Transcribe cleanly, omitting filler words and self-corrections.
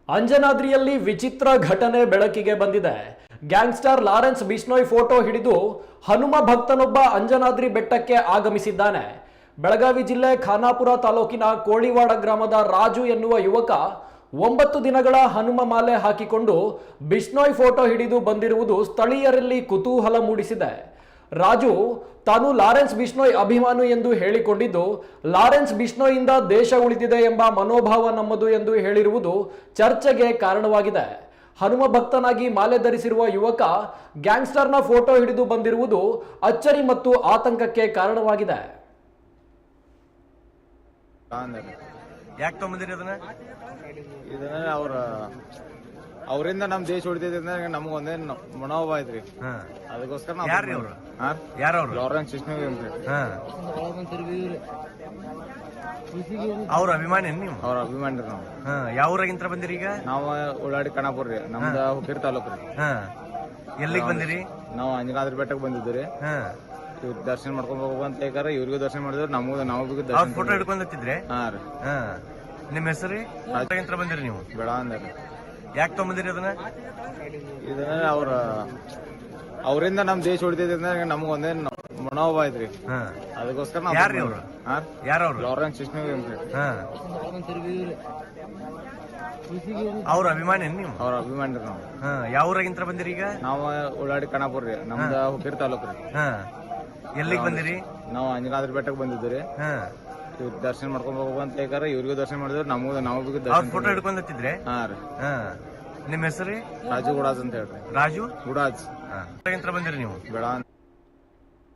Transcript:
ಅಂಜನಾದ್ರಿಯಲ್ಲಿ ವಿಚಿತ್ರ ಘಟನೆ ಬೆಳಕಿಗೆ ಬಂದಿದೆ. ಗ್ಯಾಂಗ್ಸ್ಟರ್ ಲಾರೆನ್ಸ್ ಬಿಷ್ಣೋಯ್ ಫೋಟೋ ಹಿಡಿದು ಹನುಮ ಭಕ್ತನೊಬ್ಬ ಅಂಜನಾದ್ರಿ ಬೆಟ್ಟಕ್ಕೆ ಆಗಮಿಸಿದ್ದಾನೆ. ಬೆಳಗಾವಿ ಜಿಲ್ಲೆ ಖಾನಾಪುರ ತಾಲೂಕಿನ ಕೋಳಿವಾಡ ಗ್ರಾಮದ ರಾಜು ಎನ್ನುವ ಯುವಕ 9 ದಿನಗಳ ಹನುಮ ಮಾಲೆ ಹಾಕಿಕೊಂಡು ಬಿಷ್ಣೋಯ್ ಫೋಟೋ ಹಿಡಿದು ಬಂದಿರುವುದು ಸ್ಥಳೀಯರಲ್ಲಿ ಕುತೂಹಲ ಮೂಡಿಸಿದೆ. ರಾಜು ತಾನು ಲಾರೆನ್ಸ್ ಬಿಷ್ಣೋಯ್ ಅಭಿಮಾನಿ ಎಂದು ಹೇಳಿಕೊಂಡಿದ್ದು, ಲಾರೆನ್ಸ್ ಬಿಷ್ಣೋಯಿಂದ ದೇಶ ಉಳಿದಿದೆ ಎಂಬ ಮನೋಭಾವ ನಮ್ಮದು ಎಂದು ಹೇಳಿರುವುದು ಚರ್ಚೆಗೆ ಕಾರಣವಾಗಿದೆ. ಹನುಮ ಭಕ್ತನಾಗಿ ಮಾಲೆ ಧರಿಸಿರುವ ಯುವಕ ಗ್ಯಾಂಗ್ಸ್ಟರ್ನ ಫೋಟೋ ಹಿಡಿದು ಬಂದಿರುವುದು ಅಚ್ಚರಿ ಮತ್ತು ಆತಂಕಕ್ಕೆ ಕಾರಣವಾಗಿದೆ. ಯಾಕೆ ತಗೊಂಬಂದಿರಿ ಅದನ್ನ? ಅವರಿಂದ ನಮ್ ದೇಶ ಉಳಿದಿದೆ ನಮ್ಗೊಂದೇ ಮನೋಭಾವ ಐತ್ರಿ. ಅದಕ್ಕೋಸ್ಕರ ಯಾರವ್ರು? ಲಾರೆನ್ಸ್ ಬಿಷ್ಣೋಯ್ ಅಂತ. ಅವ್ರ ಅಭಿಮಾನಿ ನೀವು? ಅವ್ರ ಅಭಿಮಾನಿ ರೀ ನಾವು. ಯಾವ ಊರಾಗಿಂತ ಬಂದಿರಿ ಈಗ? ನಾವು ಉಳ್ಳಾಡಿ ಖಾನಾಪುರ ರೀ, ನಮ್ದ ಹುಕ್ಕೇರಿ ತಾಲೂಕು ರೀ. ಎಲ್ಲಿಗೆ ಬಂದಿರಿ? ನಾವು ಅಂಜನಾದ್ರಿ ಬೆಟ್ಟಕ್ಕೆ ಬಂದಿದ್ರಿ. ಇವ್ರ ದರ್ಶನ ಮಾಡ್ಕೊಂಡ್ ಹೋಗುವಂತ ಹೇಗಾರ ಇವ್ರಿಗೂ ದರ್ಶನ ಮಾಡಿದ್ರೆ ನಮಗೂ ದರ್ಶನ. ಫೋಟೋ ಹಿಡ್ಕೊಂಡತ್ತಿದ್ರೆ? ಹಾ ರೀ. ನಿಮ್ಮ ಹೆಸರು? ಬಂದಿರಿ ನೀವು? ಬೆಳ ಅಂದ್ರಿ. ಯಾಕೆ ತಗೊಂಬಂದಿರಿ ಅದನ್ನ? ಅವರಿಂದ ನಮ್ ದೇಶ ಉಳಿದಿದೆ ನಮ್ಗೊಂದೇ ಮನೋಭಾವ ಐತ್ರಿ. ಅದಕ್ಕೋಸ್ಕರ ಯಾರವ್ರು? ಲಾರೆನ್ಸ್ ಬಿಷ್ಣೋಯ್ ಅಂತ. ಅವ್ರ ಅಭಿಮಾನಿ ನೀವು? ಅವ್ರ ಅಭಿಮಾನಿ ರೀ ನಾವು. ಯಾವ ಊರಾಗಿಂತ ಬಂದಿರಿ ಈಗ? ನಾವು ಉಳ್ಳಾಡಿ ಖಾನಾಪುರ ರೀ, ನಮ್ದ ಹುಕ್ಕೇರಿ ತಾಲೂಕು ರೀ. ಎಲ್ಲಿಗೆ ಬಂದಿರಿ? ನಾವು ಅಂಜನಾದ್ರಿ ಬೆಟ್ಟಕ್ಕೆ ಬಂದಿದ್ರಿ. ಇವ್ರ ದರ್ಶನ ಮಾಡ್ಕೊಂಡ್ ಹೋಗುವಂತ ಹೇಗಾರ ಇವ್ರಿಗೂ ದರ್ಶನ ಮಾಡಿದ್ರೆ ನಮಗೂ ದರ್ಶನ. ಫೋಟೋ ಹಿಡ್ಕೊಂಡತ್ತಿದ್ರೆ? ಹಾ ರೀ. ನಿಮ್ಮ ಹೆಸರು? ರಾಜು ಗುಡಾಜ್ ಅಂತ ಹೇಳ್ರಿ. ರಾಜು ಗುಡಾಜ್. ಬಂದಿರಿ ನೀವು? ಬೆಳ